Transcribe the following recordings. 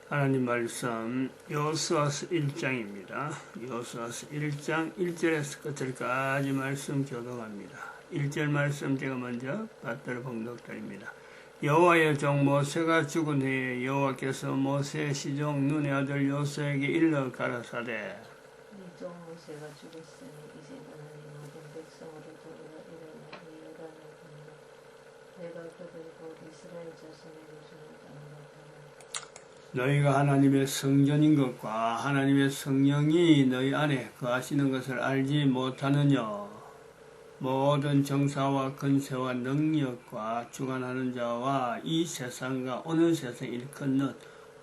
하나님 말씀 여호수아서 1장입니다. 여호수아서 1장 1절에서 끝까지 말씀 교독합니다. 1절 말씀 제가 먼저 받들어 봉독드립니다. 여호와의 종 모세가 죽은 후에 여호와께서 모세의 시종 눈의 아들 여호수아에게 일러 가라사대 네 종 모세가 죽었으니 이제 너는 이 모든 백성으로 돌아가 일어나 이 요단을 건너 내가 그들이 곧 이스라엘 자손에게 주는 땅을 나타내 너희가 하나님의 성전인 것과 하나님의 성령이 너희 안에 거하시는 것을 알지 못하느냐. 모든 정사와 근세와 능력과 주관하는 자와 이 세상과 오는 세상 일컫는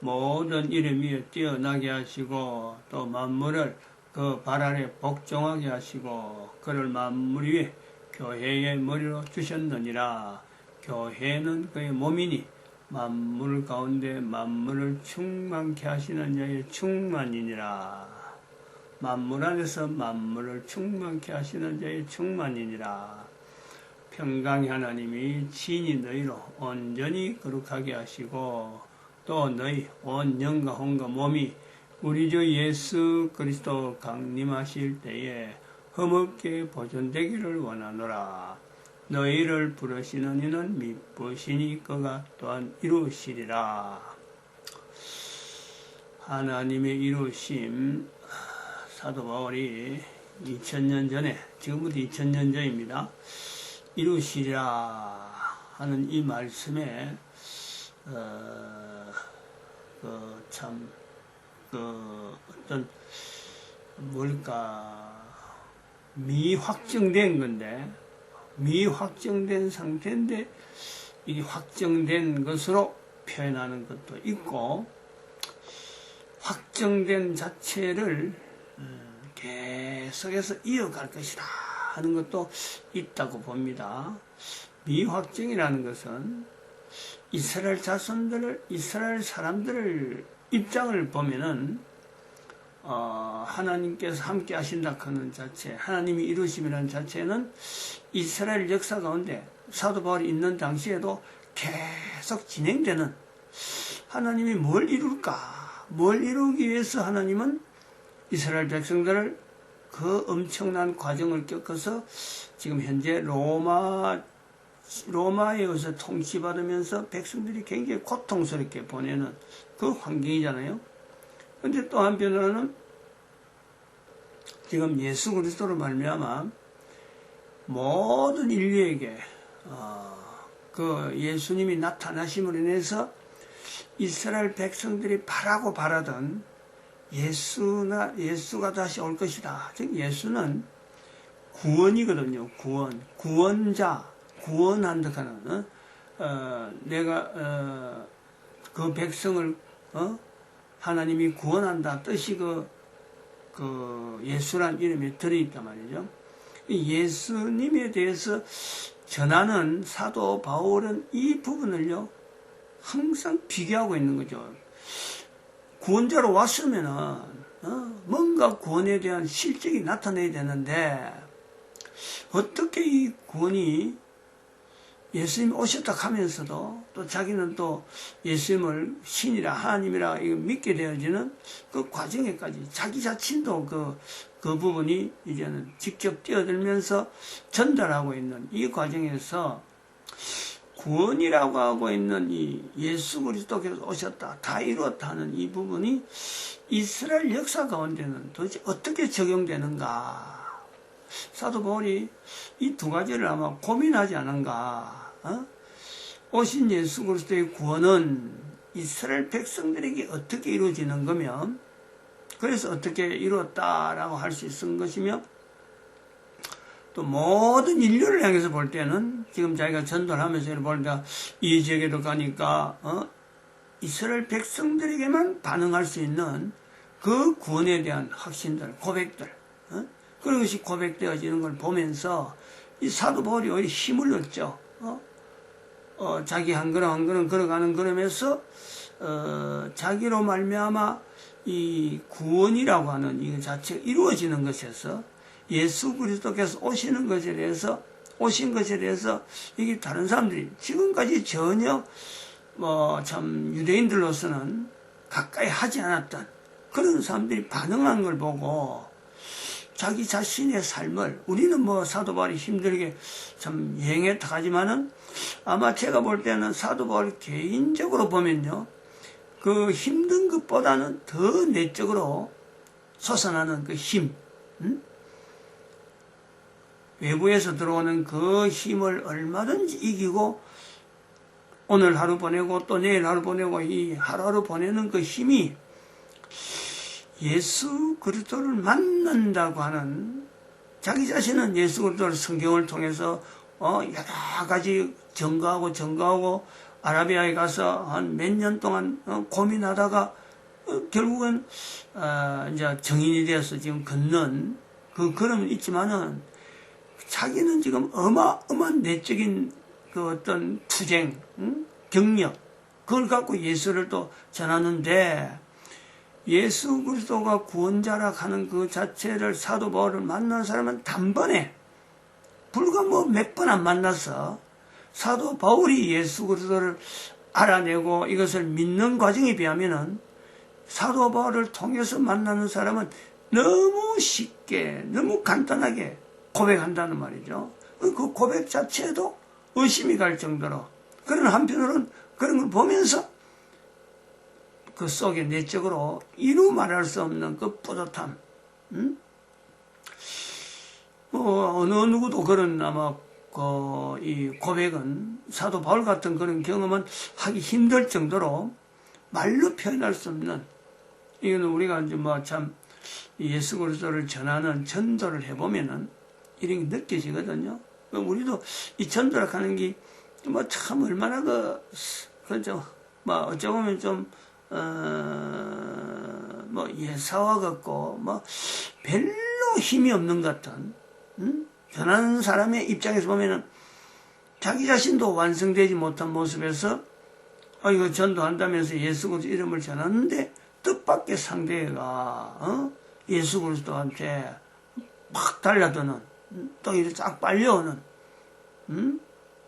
모든 이름 위에 뛰어나게 하시고 또 만물을 그 발 아래 복종하게 하시고 그를 만물 위에 교회의 머리로 주셨느니라. 교회는 그의 몸이니 만물 가운데 만물을 충만케 하시는 자의 충만이니라. 만물 안에서 만물을 충만케 하시는 자의 충만이니라. 평강의 하나님이 친히 너희로 온전히 거룩하게 하시고 또 너희 온 영과 혼과 몸이 우리 주 예수 그리스도 강림하실 때에 흠없게 보존되기를 원하노라. 너희를 부르시는 이는 미쁘시니 그가 또한 이루시리라. 하나님의 이루심, 사도 바울이 2000년 전에, 지금부터 2000년 전입니다. 이루시리라 하는 이 말씀에 어떤 미확정된 건데, 미확정된 상태인데 이 확정된 것으로 표현하는 것도 있고 확정된 자체를 계속해서 이어갈 것이다 하는 것도 있다고 봅니다. 미확정이라는 것은 이스라엘 자손들을, 이스라엘 사람들을 입장을 보면은 하나님께서 함께 하신다 하는 자체, 하나님이 이루심이라는 자체는 이스라엘 역사 가운데 사도 바울이 있는 당시에도 계속 진행되는, 하나님이 뭘 이룰까? 뭘 이루기 위해서 하나님은 이스라엘 백성들을 그 엄청난 과정을 겪어서 지금 현재 로마에 의해서 통치받으면서 백성들이 굉장히 고통스럽게 보내는 그 환경이잖아요. 근데 또 한편으로는 지금 예수 그리스도로 말미암아 모든 인류에게 그 예수님이 나타나심으로 인해서 이스라엘 백성들이 바라던 예수가 다시 올 것이다. 즉 예수는 구원이거든요. 구원자, 구원한다 하는 내가 그 백성을 하나님이 구원한다 뜻이 그 예수란 이름에 들어있단 말이죠. 예수님에 대해서 전하는 사도 바울은 이 부분을요 항상 비교하고 있는 거죠. 구원자로 왔으면은 뭔가 구원에 대한 실적이 나타나야 되는데 어떻게 이 구원이 예수님이 오셨다 하면서도 또 자기는 또 예수님을 신이라 하나님이라 믿게 되어지는 그 과정에까지 자기 자신도 그 부분이 이제는 직접 뛰어들면서 전달하고 있는 이 과정에서 구원이라고 하고 있는 이 예수 그리스도께서 오셨다, 다 이루었다 하는 이 부분이 이스라엘 역사 가운데는 도대체 어떻게 적용되는가? 사도 바울이 이 두 가지를 아마 고민하지 않은가? 오신 예수 그리스도의 구원은 이스라엘 백성들에게 어떻게 이루어지는 거며, 그래서 어떻게 이루었다라고 할 수 있는 것이며, 또 모든 인류를 향해서 볼 때는 지금 자기가 전도를 하면서 보니까 이 지역에도 가니까 이스라엘 백성들에게만 반응할 수 있는 그 구원에 대한 확신들, 고백들, 그런 것이 고백되어지는 걸 보면서 이 사도 바울이 오히려 힘을 얻죠. 자기 한 걸음 한 걸음 걸어가는 걸음에서 자기로 말미암아 이 구원이라고 하는 이 자체가 이루어지는 것에서 예수 그리스도께서 오신 것에 대해서 이게 다른 사람들이 지금까지 전혀 참 유대인들로서는 가까이 하지 않았던 그런 사람들이 반응한 걸 보고 자기 자신의 삶을, 우리는 뭐 사도 바울이 힘들게 참 여행했다 하지만은 아마 제가 볼 때는 사도 바울 개인적으로 보면요, 그 힘든 것보다는 더 내적으로 솟아나는 그 힘, 외부에서 들어오는 그 힘을 얼마든지 이기고 오늘 하루 보내고 또 내일 하루 보내고 이 하루하루 보내는 그 힘이 예수 그리스도를 만난다고 하는, 자기 자신은 예수 그리스도를 성경을 통해서 여러 가지 전가하고 아라비아에 가서 한 몇 년 동안 고민하다가 결국은 이제 정인이 되어서 지금 걷는 걸음은 있지만은 자기는 지금 어마어마한 내적인 그 어떤 투쟁, 경력, 그걸 갖고 예수를 또 전하는데, 예수 그리스도가 구원자라 하는 그 자체를, 사도 바울을 만난 사람은 단번에, 불과 뭐 몇 번 안 만나서 사도 바울이 예수 그리스도를 알아내고 이것을 믿는 과정에 비하면은 사도 바울을 통해서 만나는 사람은 너무 쉽게, 너무 간단하게 고백한다는 말이죠. 그 고백 자체에도 의심이 갈 정도로, 그런 한편으로는 그런 걸 보면서 그 속에 내적으로 이루 말할 수 없는 그 뿌듯함, 어느 누구도 그런 아마 이 고백은, 사도 바울 같은 그런 경험은 하기 힘들 정도로 말로 표현할 수 없는, 이거는 우리가 이제 뭐 참 예수 그리스도를 전하는 전도를 해보면은 이런 게 느껴지거든요. 우리도 이 전도를 하는 게 뭐 참 얼마나 그죠, 뭐 어쩌 보면 좀 뭐 예사와 같고 뭐 별로 힘이 없는 것 같은, 전하는 사람의 입장에서 보면은 자기 자신도 완성되지 못한 모습에서 이거 전도한다면서 예수 그리스도 이름을 전하는데 뜻밖의 상대가 예수 그리스도한테 막 달려드는, 또 이렇게 쫙 빨려오는,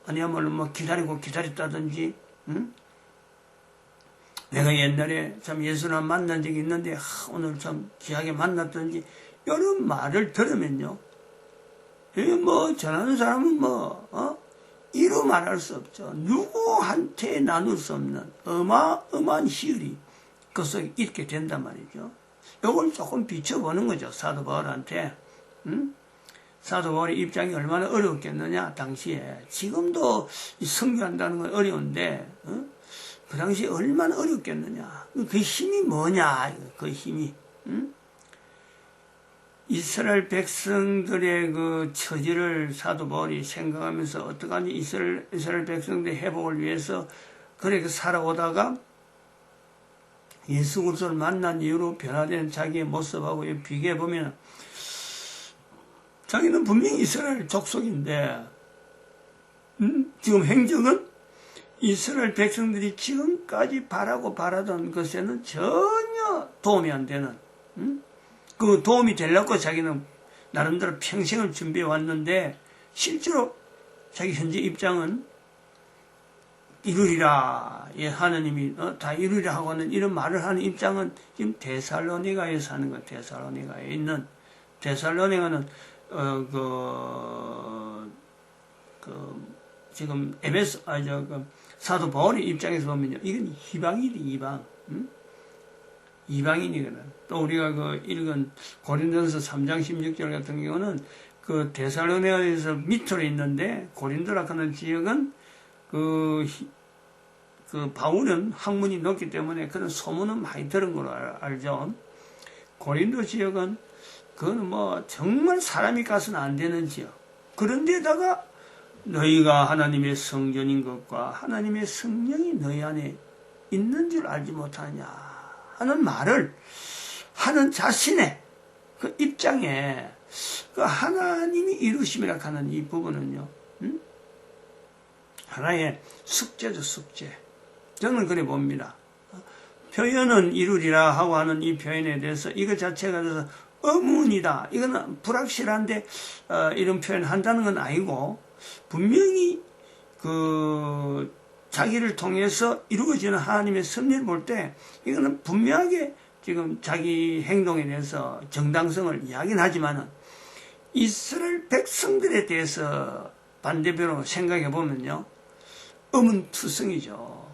아니야말로 뭐 기다렸다든지, 내가 옛날에 참 예수를 만난 적이 있는데 오늘 참 귀하게 만났든지, 이런 말을 들으면요, 뭐 전하는 사람은 이루 말할 수 없죠. 누구한테 나눌 수 없는 어마어마한 희열이 그 속에 있게 된단 말이죠. 이걸 조금 비춰보는 거죠, 사도 바울한테. 사도 바울의 입장이 얼마나 어려웠겠느냐, 당시에. 지금도 선교한다는 건 어려운데, 그 당시에 얼마나 어렵겠느냐. 그 힘이 뭐냐, 그 힘이. 이스라엘 백성들의 그 처지를 사도 바울이 생각하면서 어떡하니 이스라엘 백성들의 회복을 위해서 그렇게 살아오다가 예수 그리스도를 만난 이후로 변화된 자기의 모습하고 비교해보면, 자기는 분명히 이스라엘 족속인데, 지금 행적은 이스라엘 백성들이 지금까지 바라던 것에는 전혀 도움이 안 되는, 그 도움이 되려고 자기는 나름대로 평생을 준비해 왔는데, 실제로 자기 현재 입장은 이루리라, 하느님이 다 이루리라 하고 하는 이런 말을 하는 입장은 지금 데살로니가에 사는 것, 데살로니가에 있는, 데살로니가는 지금 사도 바울의 입장에서 보면요, 이건 이방인이 이방, 이방인이거든. 또 우리가 읽은 고린도전서 3장 16절 같은 경우는 그 데살로니가에서 밑으로 있는데, 고린도라 하는 지역은 그 바울은 학문이 높기 때문에 그런 소문은 많이 들은 걸로 알죠. 고린도 지역은 그건 뭐 정말 사람이 가서는 안 되는 지역. 그런데다가 너희가 하나님의 성전인 것과 하나님의 성령이 너희 안에 있는 줄 알지 못하냐 하는 말을 하는 자신의 그 입장에, 그 하나님이 이루심이라 하는 이 부분은요, 하나의 숙제죠, 숙제. 저는 그래 봅니다. 표현은 이루리라 하고 하는 이 표현에 대해서 이것 자체가 그래서 의문이다, 이거는 불확실한데 이런 표현 한다는 건 아니고, 분명히 자기를 통해서 이루어지는 하나님의 섭리를 볼 때 이거는 분명하게 지금 자기 행동에 대해서 정당성을 이야기는 하지만은 이스라엘 백성들에 대해서 반대편으로 생각해 보면요, 의문투성이죠.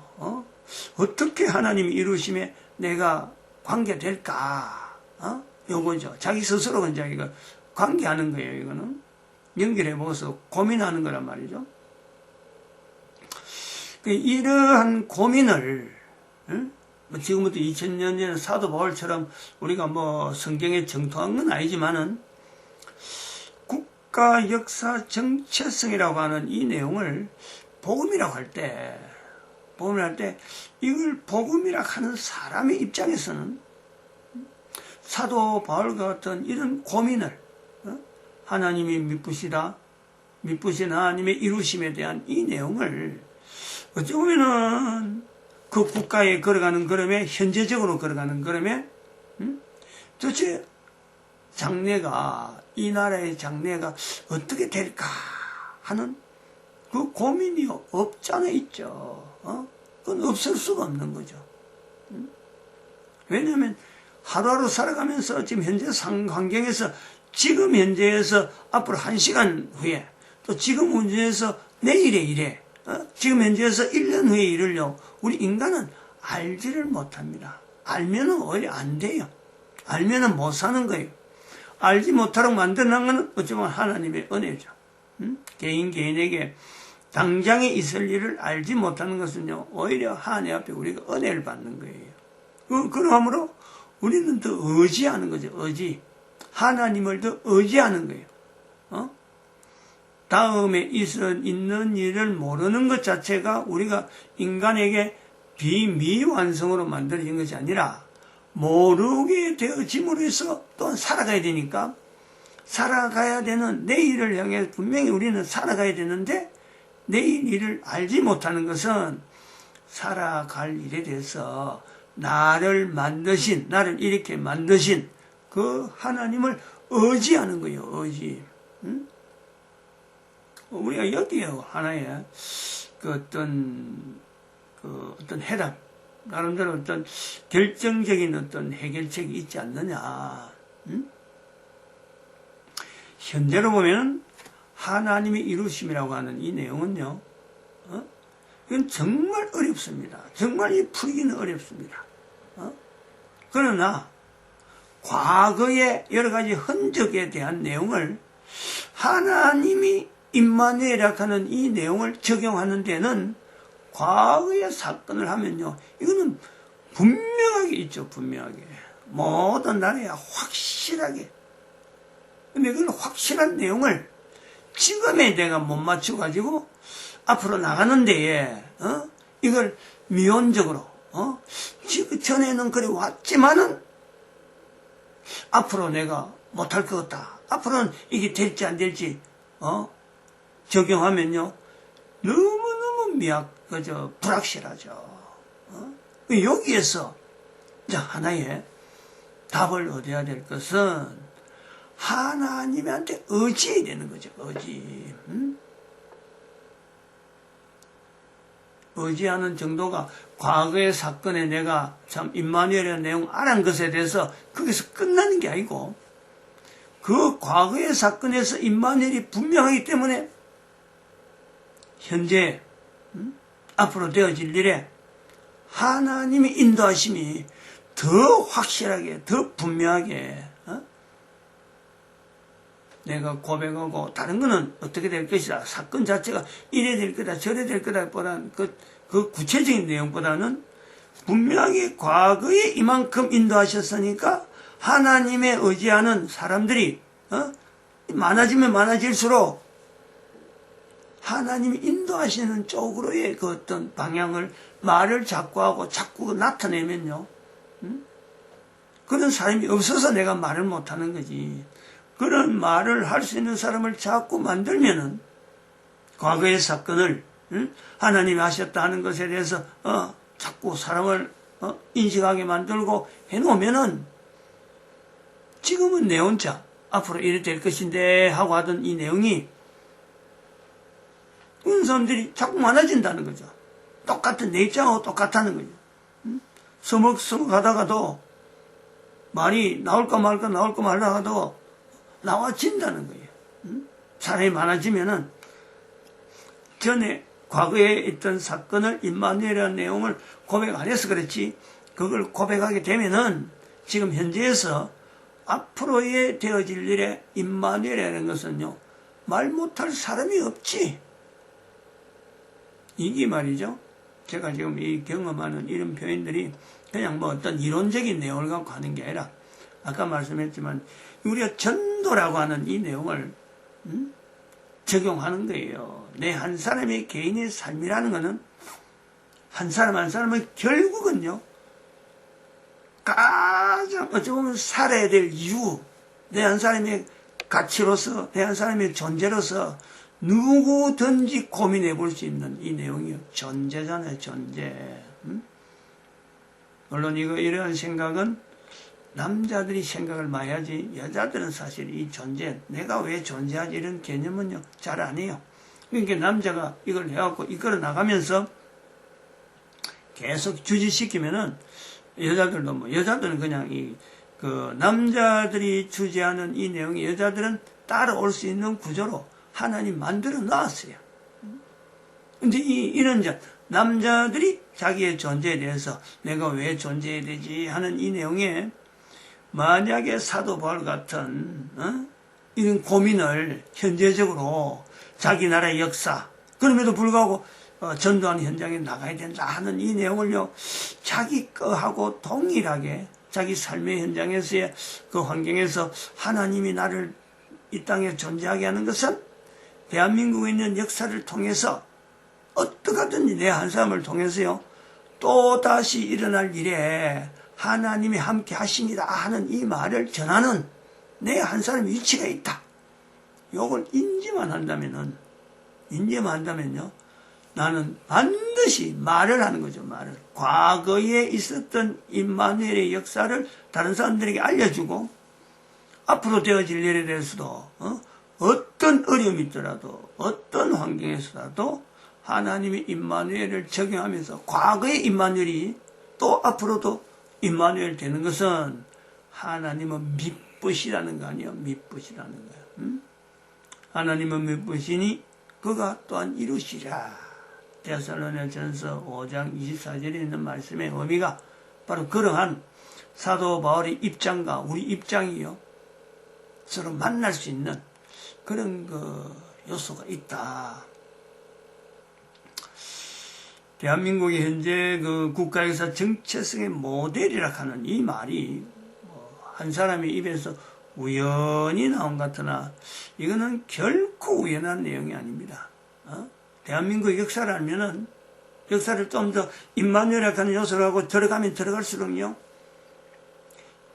어떻게 하나님이 이루심에 내가 관계될까? 요거죠. 자기 스스로 이제 이거 관계하는 거예요. 이거는 연결해 보고서 고민하는 거란 말이죠. 이러한 고민을 지금부터 2000년 전에 사도 바울처럼 우리가 뭐 성경에 정통한 건 아니지만은 국가 역사 정체성이라고 하는 이 내용을 복음이라고 할 때 이걸 복음이라고 하는 사람의 입장에서는 사도 바울과 같은 이런 고민을 하나님이 미쁘신 하나님의 이루심에 대한 이 내용을 어찌 보면은 그 국가에 걸어가는 걸음에 현재적으로 걸어가는 걸음에 도대체 장래가 이 나라의 장래가 어떻게 될까 하는 그 고민이 없지 않아 있죠. 그건 없을 수가 없는 거죠. 왜냐하면 하루하루 살아가면서 지금 현재 환경에서 지금 현재에서 앞으로 1시간 후에 또 지금 현재에서 내일의 일에 지금 현재에서 1년 후의 일을요, 우리 인간은 알지를 못합니다. 알면은 오히려 안 돼요. 알면은 못 사는 거예요. 알지 못하도록 만드는 건 어쩌면 하나님의 은혜죠. 개인에게 당장에 있을 일을 알지 못하는 것은요, 오히려 하나님 앞에 우리가 은혜를 받는 거예요. 그러므로 우리는 더 의지하는 거죠. 의지. 하나님을 더 의지하는 거예요. 다음에 있는 일을 모르는 것 자체가 우리가 인간에게 비미완성으로 만들어진 것이 아니라 모르게 되어짐으로 해서 또한 살아가야 되니까 살아가야 되는 내일을 향해 분명히 우리는 살아가야 되는데 내일 일을 알지 못하는 것은 살아갈 일에 대해서 나를 이렇게 만드신 그 하나님을 의지하는 거예요. 의지. 우리가 여기에 하나의 어떤 해답, 나름대로 어떤 결정적인 어떤 해결책이 있지 않느냐. 현재로 보면 하나님의 이루심이라고 하는 이 내용은요, 이건 정말 어렵습니다. 정말 이 풀기는 어렵습니다. 그러나 과거의 여러 가지 흔적에 대한 내용을 하나님이 임마누엘이라고 하는 이 내용을 적용하는 데는 과거의 사건을 하면요, 이거는 분명하게 있죠. 분명하게 모든 나라에 확실하게. 근데 그 확실한 내용을 지금에 내가 못 맞춰가지고 앞으로 나가는 데에 이걸 미온적으로 지금 전에는 그래 왔지만은 앞으로 내가 못할 것 같다. 앞으로는 이게 될지 안 될지 적용하면요, 너무너무 불확실하죠. 여기에서 이제 하나의 답을 얻어야 될 것은 하나님한테 의지해야 되는 거죠. 의지. 의지하는 정도가 과거의 사건에 내가 참 임마누엘이라는 내용 알은 것에 대해서 거기서 끝나는 게 아니고 그 과거의 사건에서 임마누엘이 분명하기 때문에 현재 앞으로 되어질 일에 하나님의 인도하심이 더 확실하게 더 분명하게 내가 고백하고 다른 거는 어떻게 될 것이다. 사건 자체가 이래 될 거다 저래 될 거다 보다는 그 구체적인 내용보다는 분명하게 과거에 이만큼 인도하셨으니까 하나님의 의지하는 사람들이 많아지면 많아질수록 하나님이 인도하시는 쪽으로의 그 어떤 방향을 말을 자꾸 하고 자꾸 나타내면요, 그런 사람이 없어서 내가 말을 못하는 거지. 그런 말을 할 수 있는 사람을 자꾸 만들면은 과거의 사건을 하나님이 하셨다 하는 것에 대해서 자꾸 사람을 인식하게 만들고 해놓으면은 지금은 내 혼자 앞으로 이래 될 것인데 하고 하던 이 내용이 그런 사람들이 자꾸 많아진다는 거죠. 똑같은 내 입장하고 똑같다는 거죠. 서먹서먹 하다가도 말이 나올까 말까 나올까 말다가도 나와진다는 거예요. 사람이 많아지면은 전에 과거에 있던 사건을 임마누엘이라는 내용을 고백 안 해서 그렇지, 그걸 고백하게 되면은 지금 현재에서 앞으로의 되어질 일에 임마누엘이라는 것은요, 말 못할 사람이 없지. 이게 말이죠. 제가 지금 이 경험하는 이런 표현들이 그냥 뭐 어떤 이론적인 내용을 갖고 하는 게 아니라, 아까 말씀했지만 우리가 전도라고 하는 이 내용을 적용하는 거예요. 내 한 사람의 개인의 삶이라는 것은 한 사람 한 사람은 결국은요, 가장 어찌 보면 살아야 될 이유, 내 한 사람의 가치로서, 내 한 사람의 존재로서 누구든지 고민해 볼 수 있는 이 내용이요. 존재잖아요, 존재. 물론 이러한 생각은 남자들이 생각을 많이 하지, 여자들은 사실 이 존재, 내가 왜 존재하지, 이런 개념은요, 잘 안 해요. 그러니까 남자가 이걸 해갖고 이끌어 나가면서 계속 주지시키면은 여자들도 뭐, 여자들은 그냥 남자들이 주재하는 이 내용이 여자들은 따라올 수 있는 구조로 하나님 만들어 놨어요. 근데 이런 남자들이 자기의 존재에 대해서 내가 왜 존재해야 되지 하는 이 내용에 만약에 사도 바울 같은 이런 고민을 현재적으로 자기 나라의 역사, 그럼에도 불구하고 전도하는 현장에 나가야 된다 하는 이 내용을요, 자기 거하고 동일하게 자기 삶의 현장에서의 그 환경에서 하나님이 나를 이 땅에 존재하게 하는 것은 대한민국에 있는 역사를 통해서 어떻게든지 내 한 사람을 통해서요, 또 다시 일어날 일에 하나님이 함께 하십니다 하는 이 말을 전하는 내 한 사람의 위치가 있다. 요걸 인지만 한다면요, 나는 반드시 말을 하는 거죠, 말을. 과거에 있었던 임마누엘의 역사를 다른 사람들에게 알려주고, 앞으로 되어질 일에 대해서도, 어떤 어려움이 있더라도, 어떤 환경에서라도 하나님이 임마누엘을 적용하면서 과거의 임마누엘이 또 앞으로도 임마누엘 되는 것은 하나님은 미쁘시라는 거 아니에요? 미쁘시라는 거예요. 하나님은 미쁘시니 그가 또한 이루시라. 데살로니가전서 5장 24절에 있는 말씀의 의미가 바로 그러한 사도 바울의 입장과 우리 입장이요, 서로 만날 수 있는 그런 요소가 있다. 대한민국이 현재 국가역사 정체성의 모델이라 하는 이 말이 한 사람의 입에서 우연히 나온 것 같으나 이거는 결코 우연한 내용이 아닙니다. 대한민국 역사를 알면은, 역사를 좀 더 임마누엘이라고 하는 요소를 하고 들어가면 들어갈수록요,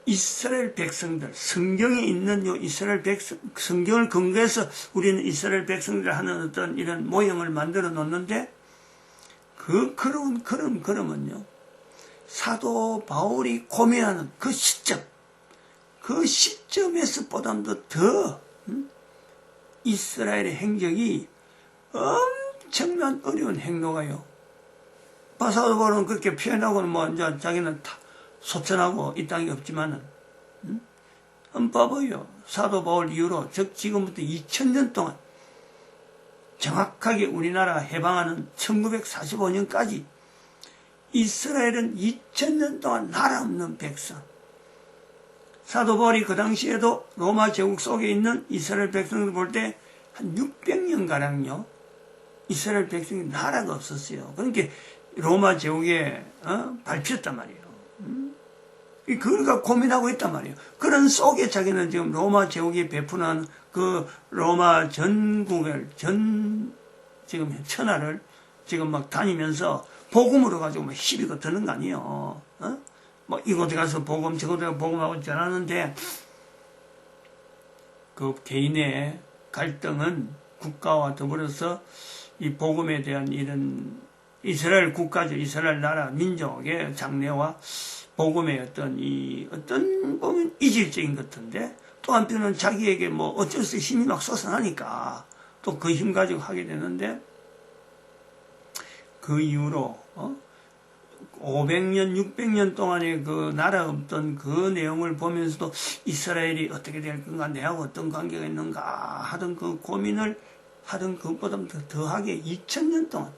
이스라엘 백성들, 성경에 있는 이스라엘 백성, 성경을 근거해서 우리는 이스라엘 백성들 하는 어떤 이런 모형을 만들어 놓는데, 그러면요, 사도 바울이 고민하는 그 시점에서 보다도 더, 이스라엘의 행적이 엄청난 어려운 행로가요. 사도 바울은 그렇게 표현하고는 이제 자기는 다 소천하고 이 땅이 없지만은, 한번 봐봐요. 사도 바울 이후로, 즉 지금부터 2000년 동안, 정확하게 우리나라가 해방하는 1945년까지 이스라엘은 2000년 동안 나라 없는 백성. 사도 바울이 그 당시에도 로마 제국 속에 있는 이스라엘 백성을 볼 때 한 600년가량요, 이스라엘 백성이 나라가 없었어요. 그러니까 로마 제국에 밟혔단 말이에요. 그러니까 고민하고 있단 말이에요. 그런 속에 자기는 지금 로마 제국이 베푸는 그 로마 전국을, 지금 천하를 지금 막 다니면서 복음으로 가지고 막 시비가 드는 거 아니에요. 이곳에 가서 복음, 저곳에 가서 복음하고 전하는데, 그 개인의 갈등은 국가와 더불어서 이 복음에 대한 이런 이스라엘 국가죠. 이스라엘 나라 민족의 장래와 복음의 어떤 보면 이질적인 것 같은데, 또 한편은 자기에게 어쩔 수 없이 힘이 막 솟아나니까 또 그 힘 가지고 하게 되는데, 그 이후로 500년, 600년 동안의 그 나라 없던 그 내용을 보면서도 이스라엘이 어떻게 될 건가, 내하고 어떤 관계가 있는가 하던 그 고민을 하던 그것보다 더하게 2000년 동안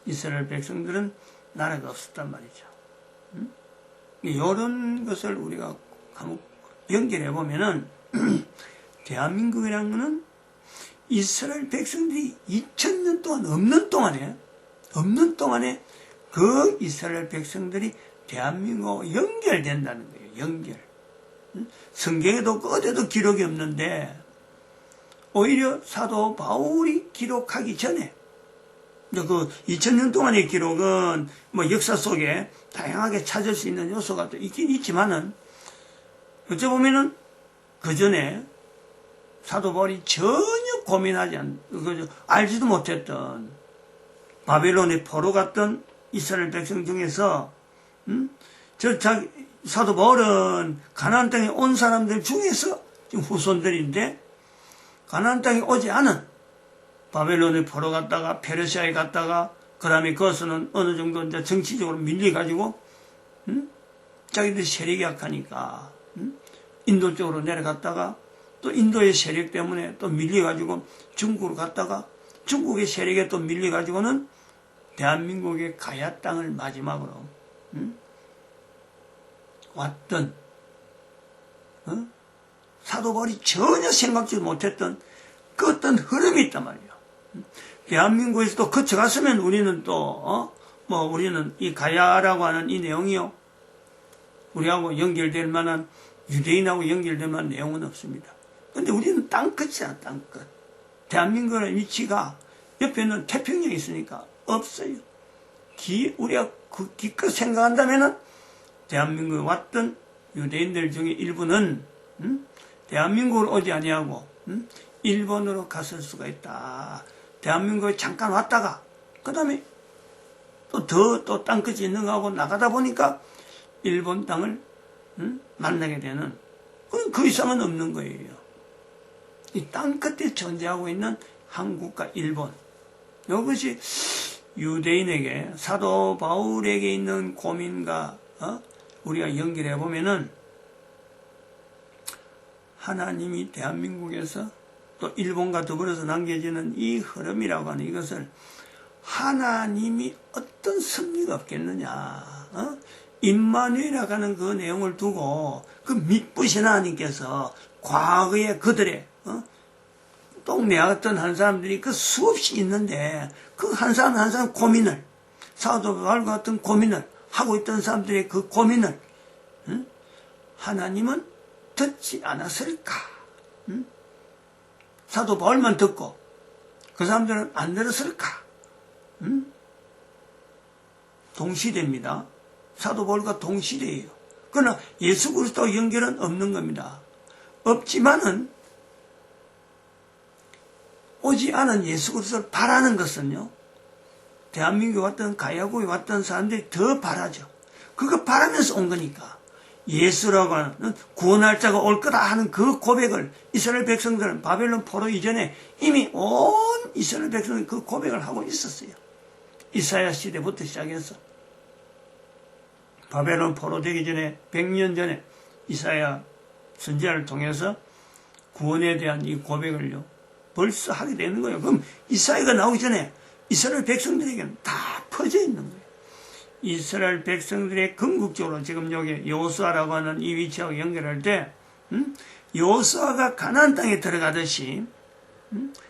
이스라엘 백성들은 나라가 없었단 말이죠. 이런 것을 우리가 한번 연결해 보면은 대한민국이라는 것은 이스라엘 백성들이 2000년 동안 없는 동안에 그 이스라엘 백성들이 대한민국하고 연결된다는 거예요. 연결. 성경에도 어디에도 기록이 없는데 오히려 사도 바울이 기록하기 전에 그 2000년 동안의 기록은 뭐 역사 속에 다양하게 찾을 수 있는 요소가 또 있긴 있지만은 어찌 보면은 그 전에 사도 바울이 전혀 고민하지 알지도 못했던 바벨론에 포로 갔던 이스라엘 백성 중에서 사도 바울은 가나안 땅에 온 사람들 중에서 지금 후손들인데 가나안 땅에 오지 않은 바벨론에 포로 갔다가 페르시아에 갔다가 그 다음에 거기서는 어느 정도 이제 정치적으로 밀려가지고 자기들 세력이 약하니까 인도 쪽으로 내려갔다가 또 인도의 세력 때문에 또 밀려가지고 중국으로 갔다가 중국의 세력에 또 밀려가지고는 대한민국의 가야 땅을 마지막으로 왔던 사도 바울이 전혀 생각지 못했던 그 어떤 흐름이 있단 말이에요. 대한민국에서 또 거쳐갔으면 우리는 또 우리는 이 가야라고 하는 이 내용이요 우리하고 연결될 만한 유대인하고 연결될 만한 내용은 없습니다. 근데 우리는 땅끝이야, 땅끝. 대한민국의 위치가 옆에 있는 태평양이 있으니까 없어요. 우리가 기껏 생각한다면은 대한민국에 왔던 유대인들 중에 일부는 대한민국으로 오지 아니하고 일본으로 갔을 수가 있다. 대한민국에 잠깐 왔다가 그 다음에 또 땅끝이 있는 거하고 나가다 보니까 일본 땅을 만나게 되는 그 이상은 없는 거예요. 이 땅끝에 존재하고 있는 한국과 일본, 이것이 유대인에게 사도 바울에게 있는 고민과 우리가 연결해 보면은 하나님이 대한민국에서 또 일본과 더불어서 남겨지는 이 흐름이라고 하는 이것을 하나님이 어떤 섭리가 없겠느냐, 임마누엘이라고 하는 그 내용을 두고 그 믿부신 하나님께서 과거에 그들의 똥내었던 한 사람들이 그 수없이 있는데 그 한 사람 한 사람 고민을 사도 바울과 같은 고민을 하고 있던 사람들의 그 고민을 하나님은 듣지 않았을까? 사도 바울만 듣고 그 사람들은 안 들었을까? 동시대입니다. 사도 바울과 동시대예요. 그러나 예수 그리스도와 연결은 없는 겁니다. 없지만은 오지 않은 예수 그리스도를 바라는 것은요, 대한민국에 왔던 가야국에 왔던 사람들이 더 바라죠. 그거 바라면서 온 거니까 예수라고 하는 구원할 자가 올 거다 하는 그 고백을 이스라엘 백성들은 바벨론 포로 이전에 이미 온 이스라엘 백성들이 그 고백을 하고 있었어요. 이사야 시대부터 시작해서 바벨론 포로 되기 전에 100년 전에 이사야 선지자를 통해서 구원에 대한 이 고백을요 벌써 하게 되는 거예요. 그럼 이사야가 나오기 전에 이스라엘 백성들에게는 다 퍼져 있는 거예요. 이스라엘 백성들의 궁극적으로 지금 여기 여호수아라고 하는 이 위치하고 연결할 때 여호수아가 가나안 땅에 들어가듯이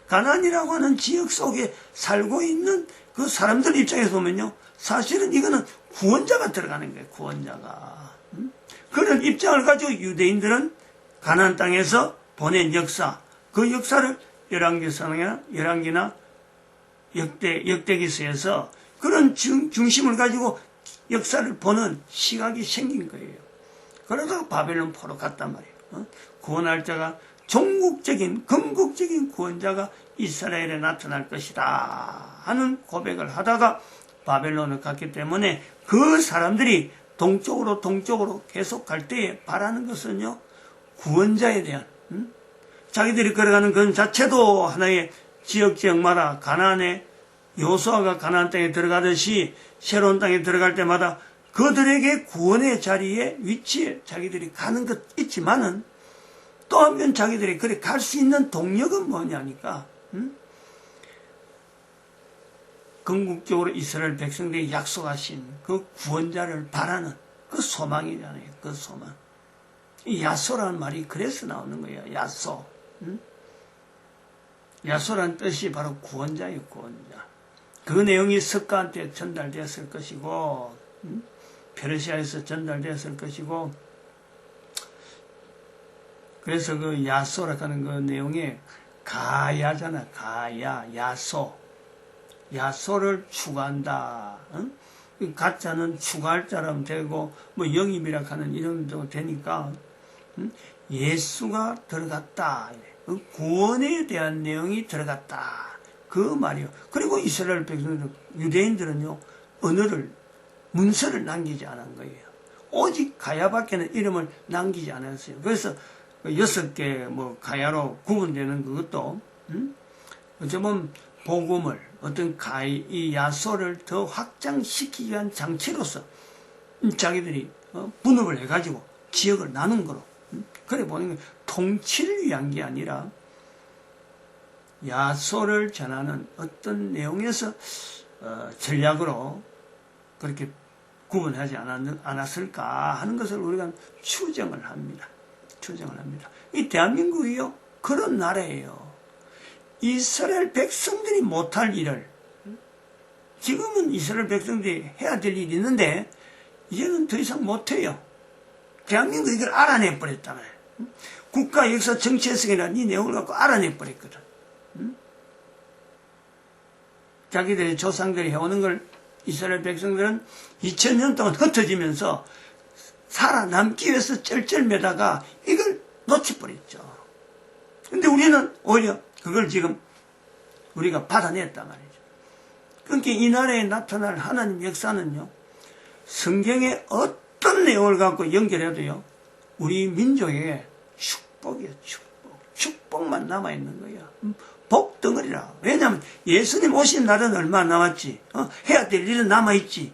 가나안이라고 하는 지역 속에 살고 있는 그 사람들 입장에서 보면요, 사실은 이거는 구원자가 들어가는 거예요. 구원자가. 그런 입장을 가지고 유대인들은 가나안 땅에서 보낸 역사, 그 역사를 열왕기나 역대기서에서 그런 중심을 가지고 역사를 보는 시각이 생긴 거예요. 그러다가 바벨론 포로 갔단 말이에요. 구원할 자가 종국적인 궁극적인 구원자가 이스라엘에 나타날 것이다 하는 고백을 하다가 바벨론을 갔기 때문에 그 사람들이 동쪽으로 계속 갈 때에 바라는 것은요, 구원자에 대한 자기들이 걸어가는 그 자체도 하나의 지역마다 가나안의 여호수아가 가나안 땅에 들어가듯이 새로운 땅에 들어갈 때마다 그들에게 구원의 자리에 위치에 자기들이 가는 것 있지만은 또 한편 자기들이 그래 갈 수 있는 동력은 뭐냐니까 궁극적으로 이스라엘 백성들이 약속하신 그 구원자를 바라는 그 소망이잖아요. 그 소망. 이 야소라는 말이 그래서 나오는 거예요. 야소. 야소라는 뜻이 바로 구원자예요. 구원자. 그 내용이 석가한테 전달되었을 것이고 페르시아에서 전달되었을 것이고 그래서 그 야소라고 하는 그 내용에 가야잖아. 가야, 야소. 야소를 추구한다. 가짜는 추구할 자라면 되고 뭐 영입이라 하는 이름도 되니까 예수가 들어갔다. 구원에 대한 내용이 들어갔다. 그 말이요. 그리고 이스라엘 백성들, 유대인들은요, 문서를 남기지 않은 거예요. 오직 가야밖에는 이름을 남기지 않았어요. 그래서 6개 뭐 가야로 구분되는 그것도 어쩌면 복음을 어떤 이 야소를 더 확장시키기 위한 장치로서 자기들이 분업을 해가지고 지역을 나눈 거로 그래 보는 게 통치를 위한 게 아니라 야소를 전하는 어떤 내용에서 전략으로 그렇게 구분하지 않았을까 하는 것을 우리가 추정을 합니다. 이 대한민국이요 그런 나라예요. 이스라엘 백성들이 못할 일을 지금은 이스라엘 백성들이 해야 될 일이 있는데 이제는 더 이상 못해요. 대한민국이 이걸 알아내버렸잖아요. 국가 역사 정치 해석이라는 이 내용을 갖고 알아내버렸거든. 자기들의 조상들이 해오는 걸 이스라엘 백성들은 2000년 동안 흩어지면서 살아남기 위해서 쩔쩔매다가 이걸 놓쳐버렸죠. 근데 우리는 오히려 그걸 지금 우리가 받아냈단 말이죠. 그러니까 이 나라에 나타날 하나님 역사는요, 성경의 어떤 내용을 갖고 연결해도요, 우리 민족에게 축복이에요, 축복. 축복만 남아있는 거예요. 복덩어리라. 왜냐하면 예수님 오신 날은 얼마 남았지? 해야 될 일은 남아있지.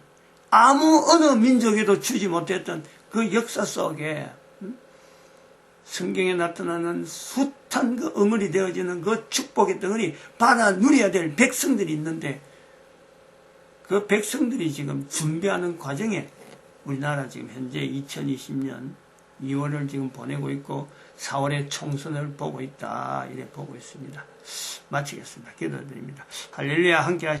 아무 어느 민족에도 주지 못했던 그 역사 속에 성경에 나타나는 숱한 그 응어리 되어지는 그 축복의 덩어리 받아 누려야 될 백성들이 있는데 그 백성들이 지금 준비하는 과정에 우리나라 지금 현재 2020년 2월을 지금 보내고 있고 4월에 총선을 보고 있다 이래 보고 있습니다. 마치겠습니다. 기도드립니다. 할렐루야 함께 하시죠.